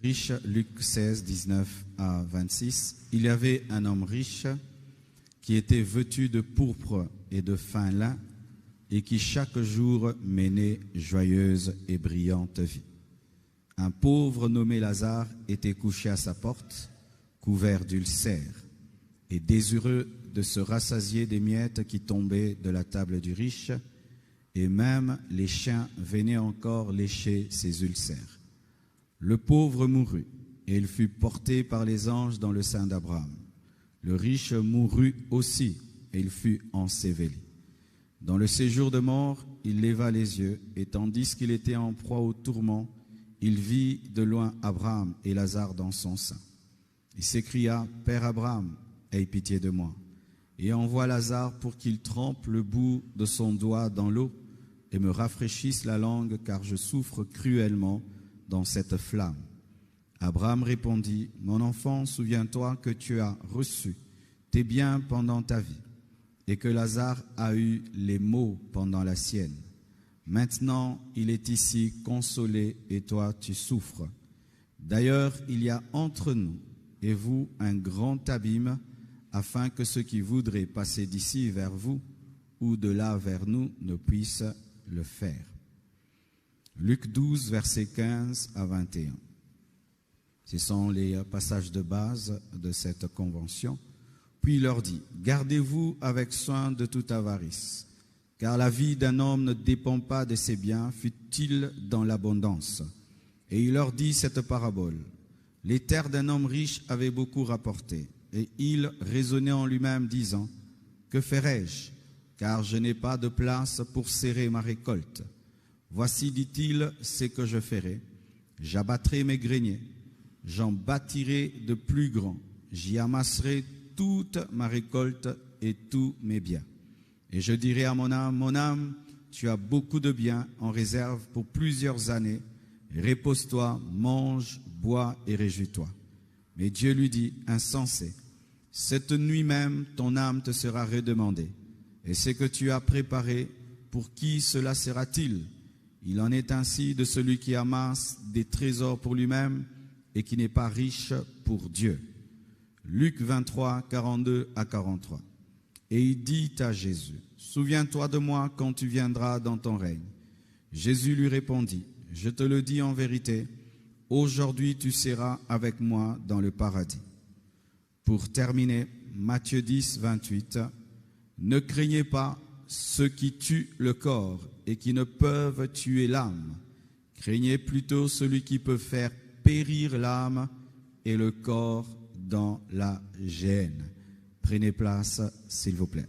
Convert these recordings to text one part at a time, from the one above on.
Riche, Luc 16, 19 à 26. Il y avait un homme riche qui était vêtu de pourpre et de fin lin et qui chaque jour menait joyeuse et brillante vie. Un pauvre nommé Lazare était couché à sa porte, couvert d'ulcères et désireux de se rassasier des miettes qui tombaient de la table du riche, et même les chiens venaient encore lécher ses ulcères. Le pauvre mourut, et il fut porté par les anges dans le sein d'Abraham. Le riche mourut aussi, et il fut enseveli. Dans le séjour de mort, il leva les yeux, et tandis qu'il était en proie au tourment, il vit de loin Abraham et Lazare dans son sein. Il s'écria, « Père Abraham, aie pitié de moi, et envoie Lazare pour qu'il trempe le bout de son doigt dans l'eau et me rafraîchisse la langue, car je souffre cruellement dans cette flamme. » Abraham répondit, « Mon enfant, souviens-toi que tu as reçu tes biens pendant ta vie, et que Lazare a eu les maux pendant la sienne. Maintenant, il est ici consolé, et toi, tu souffres. D'ailleurs, il y a entre nous et vous un grand abîme, afin que ceux qui voudraient passer d'ici vers vous ou de là vers nous ne puissent le faire. » Luc 12, versets 15 à 21. Ce sont les passages de base de cette convention. Puis il leur dit, « Gardez-vous avec soin de toute avarice, car la vie d'un homme ne dépend pas de ses biens, fût-il dans l'abondance. » Et il leur dit cette parabole. « Les terres d'un homme riche avaient beaucoup rapporté, et il raisonnait en lui-même, disant, « Que ferai-je, car je n'ai pas de place pour serrer ma récolte. Voici, dit-il, ce que je ferai. J'abattrai mes greniers, j'en bâtirai de plus grands, j'y amasserai toute ma récolte et tous mes biens. Et je dirai à mon âme, tu as beaucoup de biens en réserve pour plusieurs années. Repose-toi, mange, bois et réjouis-toi. » Mais Dieu lui dit, « Insensé, cette nuit même ton âme te sera redemandée. Et ce que tu as préparé, pour qui cela sera-t-il? Il en est ainsi de celui qui amasse des trésors pour lui-même et qui n'est pas riche pour Dieu. » Luc 23, 42 à 43. Et il dit à Jésus, « Souviens-toi de moi quand tu viendras dans ton règne. » Jésus lui répondit, « Je te le dis en vérité, aujourd'hui tu seras avec moi dans le paradis. » Pour terminer, Matthieu 10, 28. « Ne craignez pas ceux qui tuent le corps et qui ne peuvent tuer l'âme. Craignez plutôt celui qui peut faire périr l'âme et le corps dans la géhenne. » Prenez place, s'il vous plaît.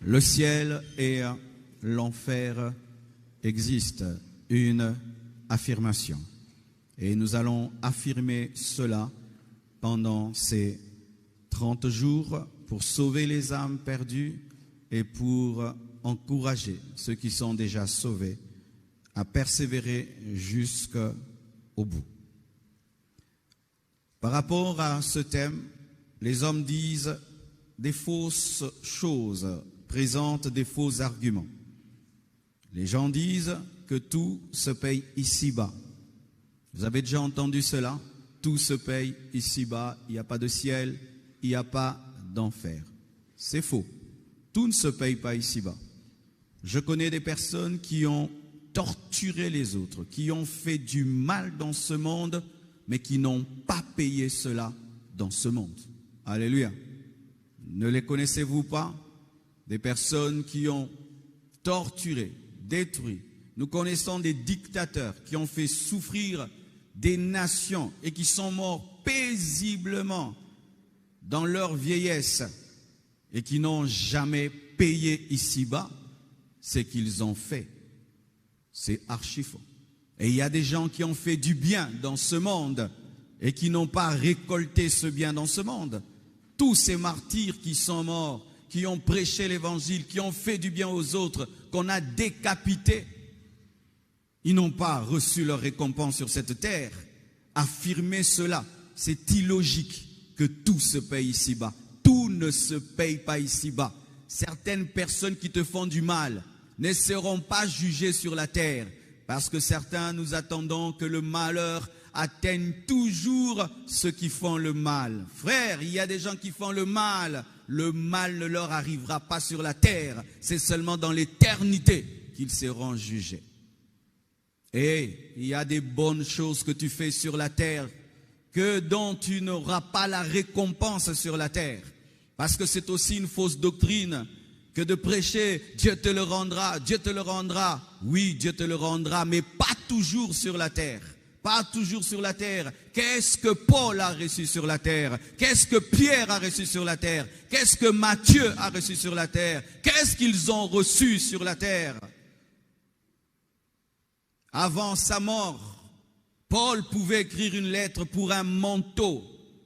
Le ciel et l'enfer existent, une affirmation. Et nous allons affirmer cela pendant ces 30 jours pour sauver les âmes perdues et pour encourager ceux qui sont déjà sauvés à persévérer jusqu'au bout. Par rapport à ce thème, les hommes disent des fausses choses, présentent des faux arguments. Les gens disent que tout se paye ici-bas. Vous avez déjà entendu cela? Tout se paye ici-bas, il n'y a pas de ciel, il n'y a pas d'enfer. C'est faux. Tout ne se paye pas ici-bas. Je connais des personnes qui ont torturé les autres, qui ont fait du mal dans ce monde, mais qui n'ont pas payé cela dans ce monde. Alléluia. Ne les connaissez-vous pas? Des personnes qui ont torturé, détruit. Nous connaissons des dictateurs qui ont fait souffrir des nations et qui sont morts paisiblement dans leur vieillesse et qui n'ont jamais payé ici-bas ce qu'ils ont fait. C'est archi faux. Et il y a des gens qui ont fait du bien dans ce monde et qui n'ont pas récolté ce bien dans ce monde. Tous ces martyrs qui sont morts, qui ont prêché l'évangile, qui ont fait du bien aux autres, qu'on a décapités, ils n'ont pas reçu leur récompense sur cette terre. Affirmer cela, c'est illogique que tout se paye ici-bas. Tout ne se paye pas ici-bas. Certaines personnes qui te font du mal, ne seront pas jugés sur la terre, parce que certains, nous attendons que le malheur atteigne toujours ceux qui font le mal. Frère, il y a des gens qui font le mal ne leur arrivera pas sur la terre, c'est seulement dans l'éternité qu'ils seront jugés. Et il y a des bonnes choses que tu fais sur la terre, dont tu n'auras pas la récompense sur la terre. Parce que c'est aussi une fausse doctrine que de prêcher « Dieu te le rendra, Dieu te le rendra ». Oui, Dieu te le rendra, mais pas toujours sur la terre. Pas toujours sur la terre. Qu'est-ce que Paul a reçu sur la terre? Qu'est-ce que Pierre a reçu sur la terre? Qu'est-ce que Matthieu a reçu sur la terre? Qu'est-ce qu'ils ont reçu sur la terre? Avant sa mort, Paul pouvait écrire une lettre pour un manteau,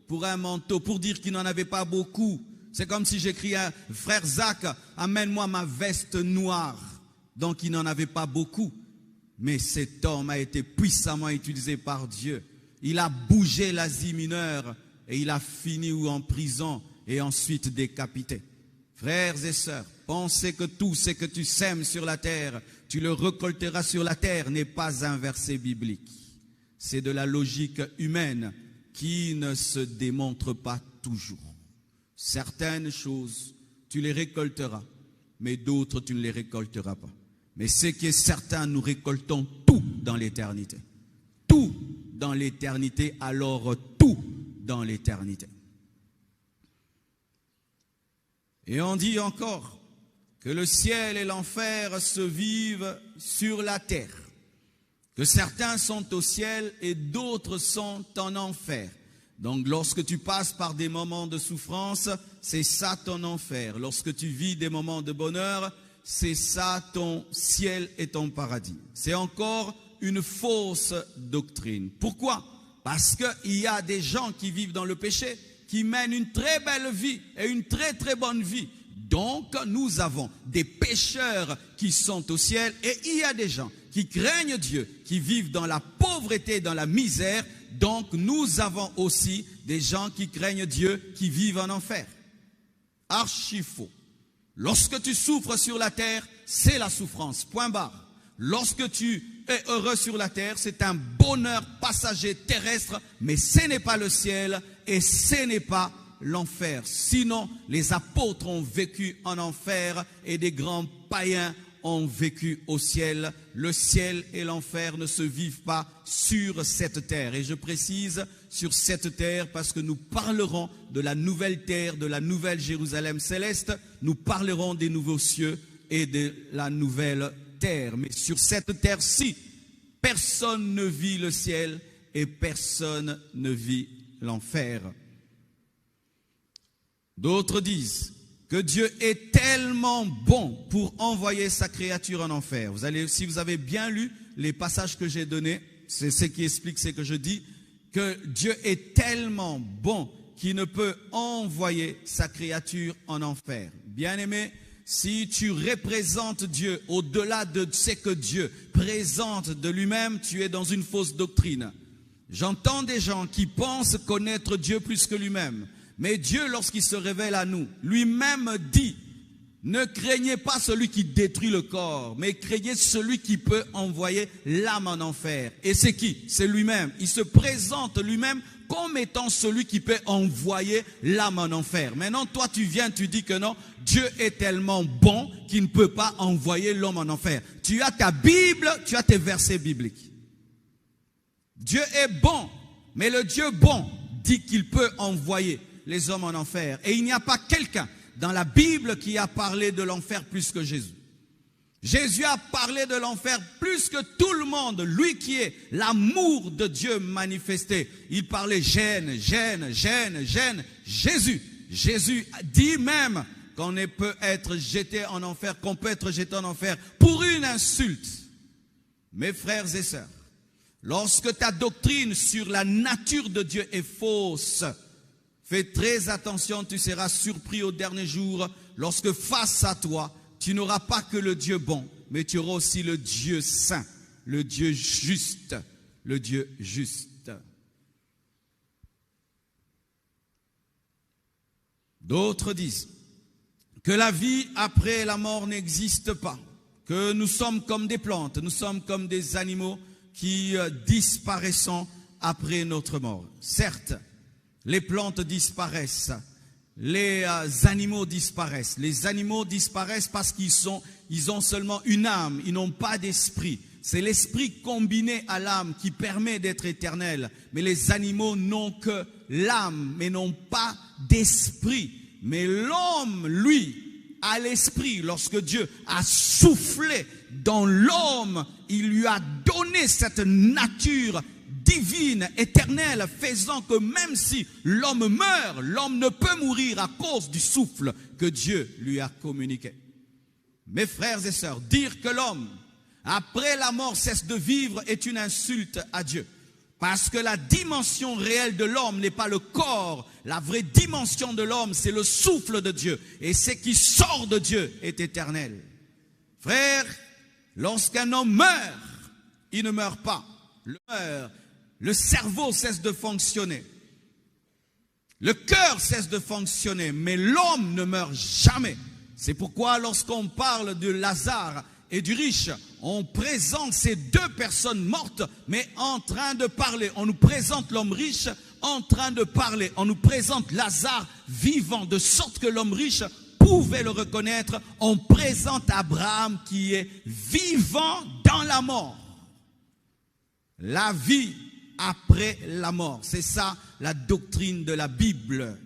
pour dire qu'il n'en avait pas beaucoup. C'est comme si j'écris à frère Zach, amène-moi ma veste noire. Donc il n'en avait pas beaucoup. Mais cet homme a été puissamment utilisé par Dieu. Il a bougé l'Asie mineure et il a fini en prison et ensuite décapité. Frères et sœurs, pensez que tout ce que tu sèmes sur la terre, tu le récolteras sur la terre, n'est pas un verset biblique. C'est de la logique humaine qui ne se démontre pas toujours. Certaines choses, tu les récolteras, mais d'autres, tu ne les récolteras pas. Mais ce qui est certain, nous récoltons tout dans l'éternité. Tout dans l'éternité, alors tout dans l'éternité. Et on dit encore que le ciel et l'enfer se vivent sur la terre. Que certains sont au ciel et d'autres sont en enfer. Donc lorsque tu passes par des moments de souffrance, c'est ça ton enfer. Lorsque tu vis des moments de bonheur, c'est ça ton ciel et ton paradis. C'est encore une fausse doctrine. Pourquoi? Parce qu'il y a des gens qui vivent dans le péché, qui mènent une très belle vie et une très très bonne vie. Donc nous avons des pécheurs qui sont au ciel et il y a des gens qui craignent Dieu, qui vivent dans la pauvreté, dans la misère. Donc nous avons aussi des gens qui craignent Dieu, qui vivent en enfer. Archi faux. Lorsque tu souffres sur la terre, c'est la souffrance, point barre. Lorsque tu es heureux sur la terre, c'est un bonheur passager terrestre, mais ce n'est pas le ciel et ce n'est pas l'enfer. Sinon, les apôtres ont vécu en enfer et des grands païens ont vécu au ciel. Le ciel et l'enfer ne se vivent pas sur cette terre. Et je précise sur cette terre parce que nous parlerons de la nouvelle terre, de la nouvelle Jérusalem céleste. Nous parlerons des nouveaux cieux et de la nouvelle terre. Mais sur cette terre-ci, personne ne vit le ciel et personne ne vit l'enfer. D'autres disent que Dieu est tellement bon pour envoyer sa créature en enfer. Si vous avez bien lu les passages que j'ai donnés, c'est ce qui explique ce que je dis, que Dieu est tellement bon qu'il ne peut envoyer sa créature en enfer. Bien-aimé, si tu représentes Dieu au-delà de ce que Dieu présente de lui-même, tu es dans une fausse doctrine. J'entends des gens qui pensent connaître Dieu plus que lui-même. Mais Dieu, lorsqu'il se révèle à nous, lui-même dit, ne craignez pas celui qui détruit le corps, mais craignez celui qui peut envoyer l'âme en enfer. Et c'est qui? C'est lui-même. Il se présente lui-même comme étant celui qui peut envoyer l'âme en enfer. Maintenant, toi, tu viens, tu dis que non, Dieu est tellement bon qu'il ne peut pas envoyer l'homme en enfer. Tu as ta Bible, tu as tes versets bibliques. Dieu est bon, mais le Dieu bon dit qu'il peut envoyer les hommes en enfer. Et il n'y a pas quelqu'un dans la Bible qui a parlé de l'enfer plus que Jésus. Jésus a parlé de l'enfer plus que tout le monde. Lui qui est l'amour de Dieu manifesté. Il parlait gêne, gêne, gêne, gêne. Jésus dit même qu'on peut être jeté en enfer, qu'on peut être jeté en enfer pour une insulte. Mes frères et sœurs, lorsque ta doctrine sur la nature de Dieu est fausse, fais très attention, tu seras surpris au dernier jour lorsque face à toi, tu n'auras pas que le Dieu bon, mais tu auras aussi le Dieu saint, le Dieu juste, le Dieu juste. D'autres disent que la vie après la mort n'existe pas, que nous sommes comme des plantes, nous sommes comme des animaux qui disparaissons après notre mort. Certes, les plantes disparaissent, les animaux disparaissent. Les animaux disparaissent parce ils ont seulement une âme, ils n'ont pas d'esprit. C'est l'esprit combiné à l'âme qui permet d'être éternel. Mais les animaux n'ont que l'âme, mais n'ont pas d'esprit. Mais l'homme, lui, a l'esprit. Lorsque Dieu a soufflé dans l'homme, il lui a donné cette nature divine, éternelle, faisant que même si l'homme meurt, l'homme ne peut mourir à cause du souffle que Dieu lui a communiqué. Mes frères et sœurs, dire que l'homme, après la mort, cesse de vivre est une insulte à Dieu. Parce que la dimension réelle de l'homme n'est pas le corps. La vraie dimension de l'homme, c'est le souffle de Dieu. Et ce qui sort de Dieu est éternel. Frère, lorsqu'un homme meurt, il ne meurt pas. Le cerveau cesse de fonctionner. Le cœur cesse de fonctionner. Mais l'homme ne meurt jamais. C'est pourquoi lorsqu'on parle de Lazare et du riche, on présente ces deux personnes mortes, mais en train de parler. On nous présente l'homme riche en train de parler. On nous présente Lazare vivant, de sorte que l'homme riche pouvait le reconnaître. On présente Abraham qui est vivant dans la mort. La vie après la mort. C'est ça la doctrine de la Bible.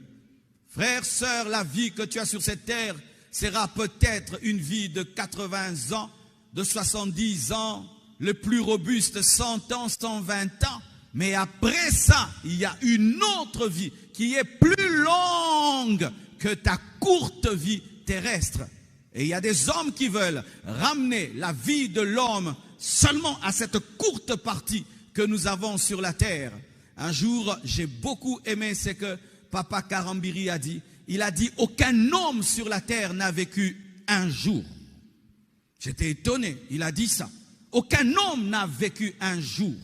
Frères, sœurs, la vie que tu as sur cette terre sera peut-être une vie de 80 ans, de 70 ans, le plus robuste 100 ans, 120 ans. Mais après ça, il y a une autre vie qui est plus longue que ta courte vie terrestre. Et il y a des hommes qui veulent ramener la vie de l'homme seulement à cette courte partie que nous avons sur la terre. Un jour, j'ai beaucoup aimé ce que Papa Karambiri a dit. Il a dit, aucun homme sur la terre n'a vécu un jour. J'étais étonné, il a dit ça. Aucun homme n'a vécu un jour.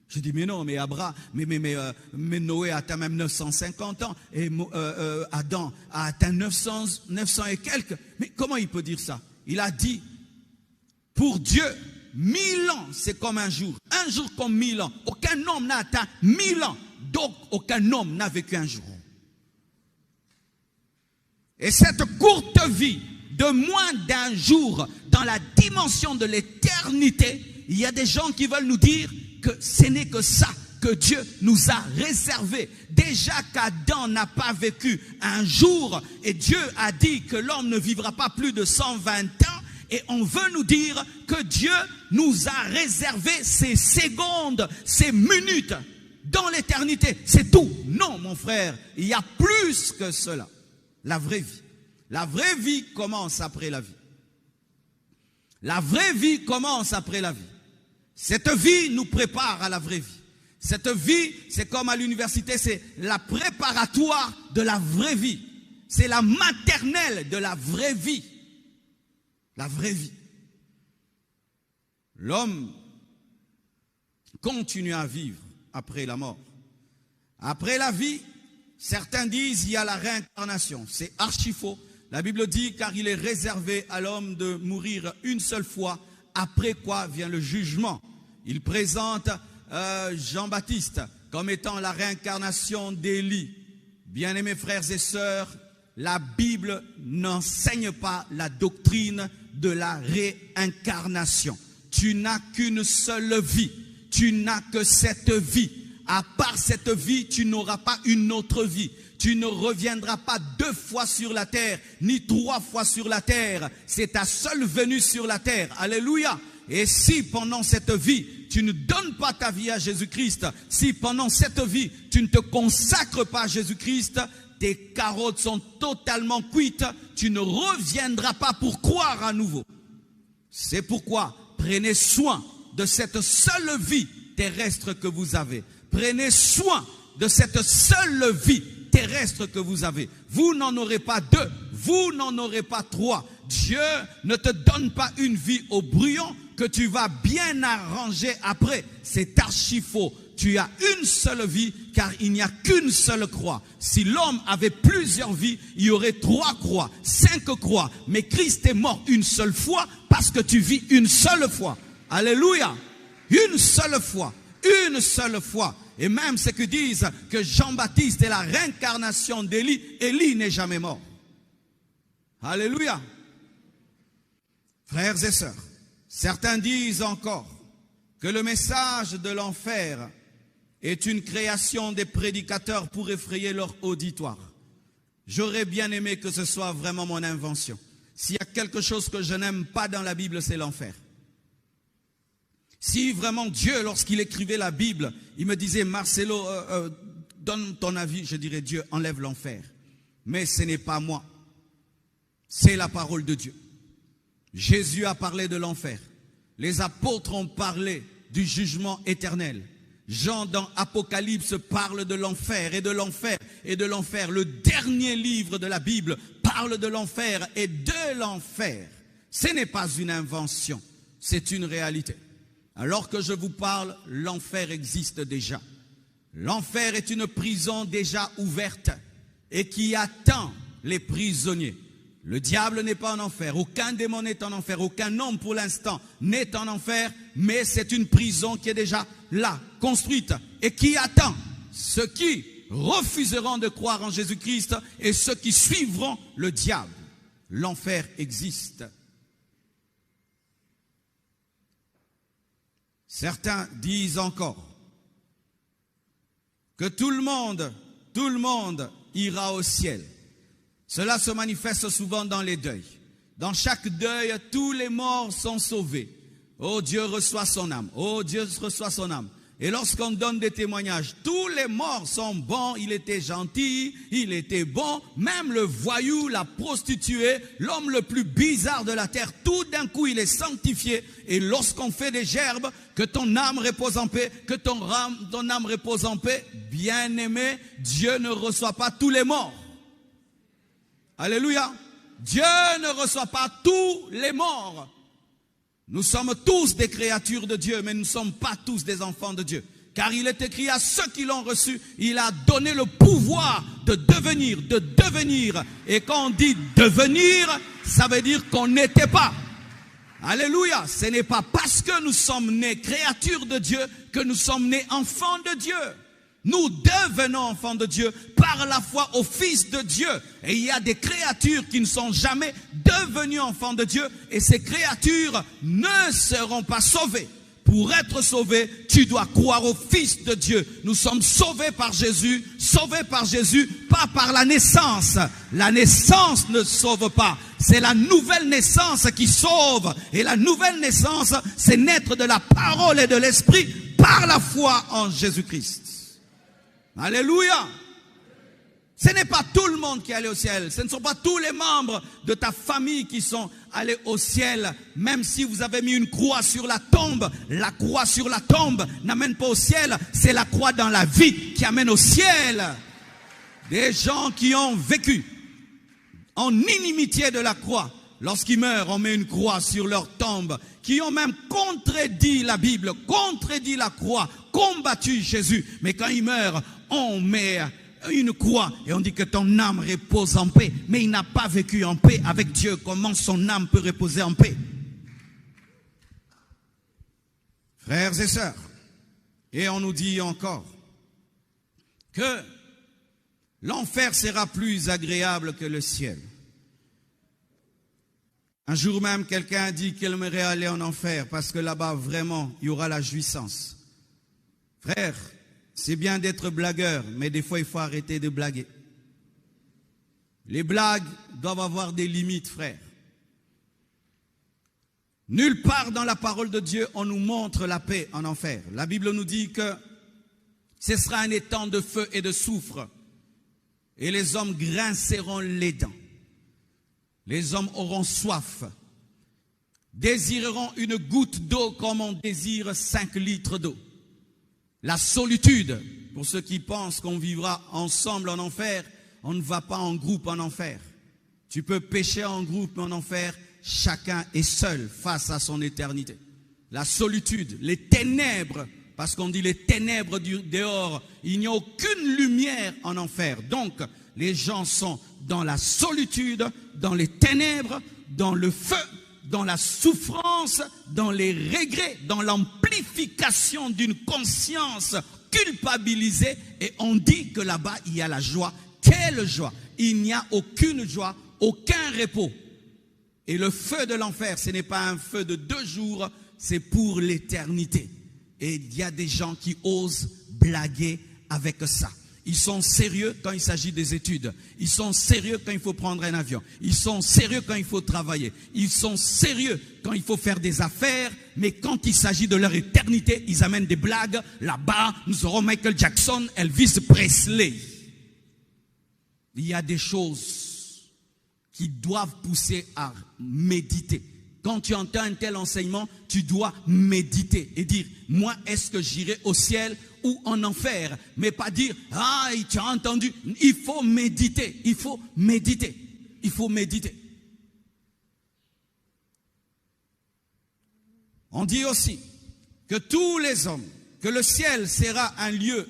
Je dis, mais non, mais Abraham, mais Noé a atteint même 950 ans, et Adam a atteint 900 et quelques. Mais comment il peut dire ça? Il a dit, pour Dieu, 1000 ans, c'est comme un jour. Un jour comme 1000 ans. Aucun homme n'a atteint 1000 ans. Donc, aucun homme n'a vécu un jour. Et cette courte vie de moins d'un jour dans la dimension de l'éternité, il y a des gens qui veulent nous dire que ce n'est que ça que Dieu nous a réservé. Déjà qu'Adam n'a pas vécu un jour et Dieu a dit que l'homme ne vivra pas plus de 120 ans, et on veut nous dire que Dieu nous a réservé ces secondes, ces minutes dans l'éternité. C'est tout. Non, mon frère, il y a plus que cela. La vraie vie. La vraie vie commence après la vie. La vraie vie commence après la vie. Cette vie nous prépare à la vraie vie. Cette vie, c'est comme à l'université, c'est la préparatoire de la vraie vie. C'est la maternelle de la vraie vie. La vraie vie. L'homme continue à vivre après la mort. Après la vie, certains disent il y a la réincarnation. C'est archi faux. La Bible dit car il est réservé à l'homme de mourir une seule fois, après quoi vient le jugement. Il présente Jean-Baptiste comme étant la réincarnation d'Élie. Bien-aimés frères et sœurs, la Bible n'enseigne pas la doctrine de la réincarnation. Tu n'as qu'une seule vie. Tu n'as que cette vie. À part cette vie, tu n'auras pas une autre vie. Tu ne reviendras pas 2 fois sur la terre, ni 3 fois sur la terre. C'est ta seule venue sur la terre. Alléluia. Et si pendant cette vie, tu ne donnes pas ta vie à Jésus-Christ, si pendant cette vie, tu ne te consacres pas à Jésus-Christ, tes carottes sont totalement cuites, tu ne reviendras pas pour croire à nouveau. C'est pourquoi prenez soin de cette seule vie terrestre que vous avez. Prenez soin de cette seule vie terrestre que vous avez. Vous n'en aurez pas 2, vous n'en aurez pas trois. Dieu ne te donne pas une vie au brouillon que tu vas bien arranger après. C'est archi faux. Tu as une seule vie, car il n'y a qu'une seule croix. Si l'homme avait plusieurs vies, il y aurait 3 croix, 5 croix. Mais Christ est mort une seule fois parce que tu vis une seule fois. Alléluia. Une seule fois. Une seule fois. Et même ceux qui disent que Jean-Baptiste est la réincarnation d'Élie, Élie n'est jamais mort. Alléluia. Frères et sœurs, certains disent encore que le message de l'enfer est une création des prédicateurs pour effrayer leur auditoire. J'aurais bien aimé que ce soit vraiment mon invention. S'il y a quelque chose que je n'aime pas dans la Bible, c'est l'enfer. Si vraiment Dieu, lorsqu'il écrivait la Bible, il me disait, Marcelo, donne ton avis, je dirais, Dieu, enlève l'enfer. Mais ce n'est pas moi. C'est la parole de Dieu. Jésus a parlé de l'enfer. Les apôtres ont parlé du jugement éternel. Jean dans Apocalypse parle de l'enfer et de l'enfer et de l'enfer. Le dernier livre de la Bible parle de l'enfer et de l'enfer. Ce n'est pas une invention, c'est une réalité. Alors que je vous parle, l'enfer existe déjà. L'enfer est une prison déjà ouverte et qui attend les prisonniers. Le diable n'est pas en enfer, aucun démon n'est en enfer, aucun homme pour l'instant n'est en enfer, mais c'est une prison qui est déjà là, construite, et qui attend ceux qui refuseront de croire en Jésus-Christ et ceux qui suivront le diable. L'enfer existe. Certains disent encore que tout le monde ira au ciel. Cela se manifeste souvent dans les deuils. Dans chaque deuil, tous les morts sont sauvés. Oh, Dieu reçoit son âme. Oh, Dieu reçoit son âme. Et lorsqu'on donne des témoignages, tous les morts sont bons. Il était gentil, il était bon. Même le voyou, la prostituée, l'homme le plus bizarre de la terre, tout d'un coup, il est sanctifié. Et lorsqu'on fait des gerbes, que ton âme repose en paix, que ton âme repose en paix, bien-aimé, Dieu ne reçoit pas tous les morts. Alléluia. Dieu ne reçoit pas tous les morts. Nous sommes tous des créatures de Dieu, mais nous ne sommes pas tous des enfants de Dieu. Car il est écrit à ceux qui l'ont reçu, il a donné le pouvoir de devenir. Et quand on dit devenir, ça veut dire qu'on n'était pas. Alléluia. Ce n'est pas parce que nous sommes nés créatures de Dieu que nous sommes nés enfants de Dieu. Nous devenons enfants de Dieu par la foi au Fils de Dieu. Et il y a des créatures qui ne sont jamais devenues enfants de Dieu. Et ces créatures ne seront pas sauvées. Pour être sauvé, tu dois croire au Fils de Dieu. Nous sommes sauvés par Jésus, pas par la naissance. La naissance ne sauve pas. C'est la nouvelle naissance qui sauve. Et la nouvelle naissance, c'est naître de la parole et de l'esprit par la foi en Jésus-Christ. Alléluia. Ce n'est pas tout le monde qui est allé au ciel. Ce ne sont pas tous les membres de ta famille qui sont allés au ciel. Même si vous avez mis une croix sur la tombe, la croix sur la tombe n'amène pas au ciel. C'est la croix dans la vie qui amène au ciel. Des gens qui ont vécu en inimitié de la croix. Lorsqu'ils meurent, on met une croix sur leur tombe. Qui ont même contredit la Bible, contredit la croix, combattu Jésus. Mais quand ils meurent, on met une croix et on dit que ton âme repose en paix. Mais il n'a pas vécu en paix avec Dieu. Comment son âme peut reposer en paix? Frères et sœurs, et on nous dit encore que l'enfer sera plus agréable que le ciel. Un jour même, quelqu'un a dit qu'il aimerait aller en enfer parce que là-bas, vraiment, il y aura la jouissance. Frère, c'est bien d'être blagueur, mais des fois, il faut arrêter de blaguer. Les blagues doivent avoir des limites, frère. Nulle part dans la parole de Dieu, on nous montre la paix en enfer. La Bible nous dit que ce sera un étang de feu et de soufre, et les hommes grinceront les dents. Les hommes auront soif, désireront une goutte d'eau comme on désire 5 litres d'eau. La solitude, pour ceux qui pensent qu'on vivra ensemble en enfer, on ne va pas en groupe en enfer. Tu peux pécher en groupe, mais en enfer, chacun est seul face à son éternité. La solitude, les ténèbres, parce qu'on dit les ténèbres du dehors, il n'y a aucune lumière en enfer. Donc, les gens sont dans la solitude, dans les ténèbres, dans le feu, dans la souffrance, dans les regrets, dans l'amplification d'une conscience culpabilisée. Et on dit que là-bas, il y a la joie. Quelle joie! Il n'y a aucune joie, aucun repos. Et le feu de l'enfer, ce n'est pas un feu de 2 jours, c'est pour l'éternité. Et il y a des gens qui osent blaguer avec ça. Ils sont sérieux quand il s'agit des études. Ils sont sérieux quand il faut prendre un avion. Ils sont sérieux quand il faut travailler. Ils sont sérieux quand il faut faire des affaires. Mais quand il s'agit de leur éternité, ils amènent des blagues. Là-bas, nous aurons Michael Jackson, Elvis Presley. Il y a des choses qui doivent pousser à méditer. Quand tu entends un tel enseignement, tu dois méditer et dire, moi, est-ce que j'irai au ciel ou en enfer? Mais pas dire, ah, tu as entendu. Il faut méditer, il faut méditer, il faut méditer. On dit aussi que tous les hommes, que le ciel sera un lieu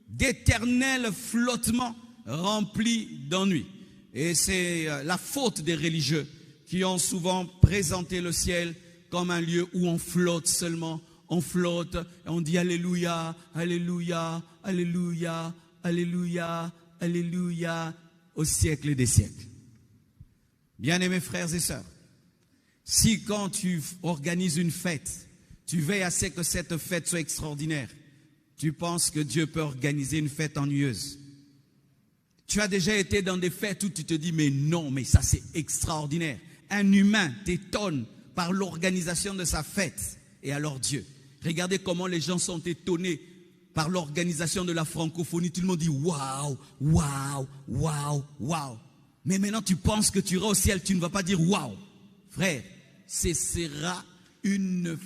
d'éternel flottement rempli d'ennui. Et c'est la faute des religieux qui ont souvent présenté le ciel comme un lieu où on flotte seulement. On flotte, et on dit Alléluia, Alléluia, Alléluia, Alléluia, Alléluia, au siècle des siècles. Bien-aimés frères et sœurs, si quand tu organises une fête, tu veilles à ce que cette fête soit extraordinaire, tu penses que Dieu peut organiser une fête ennuyeuse? Tu as déjà été dans des fêtes où tu te dis, mais non, mais ça c'est extraordinaire. Un humain t'étonne par l'organisation de sa fête. Et alors Dieu, regardez comment les gens sont étonnés par l'organisation de la francophonie. Tout le monde dit waouh, waouh, waouh, waouh. Mais maintenant tu penses que tu iras au ciel, tu ne vas pas dire waouh. Frère, ce sera une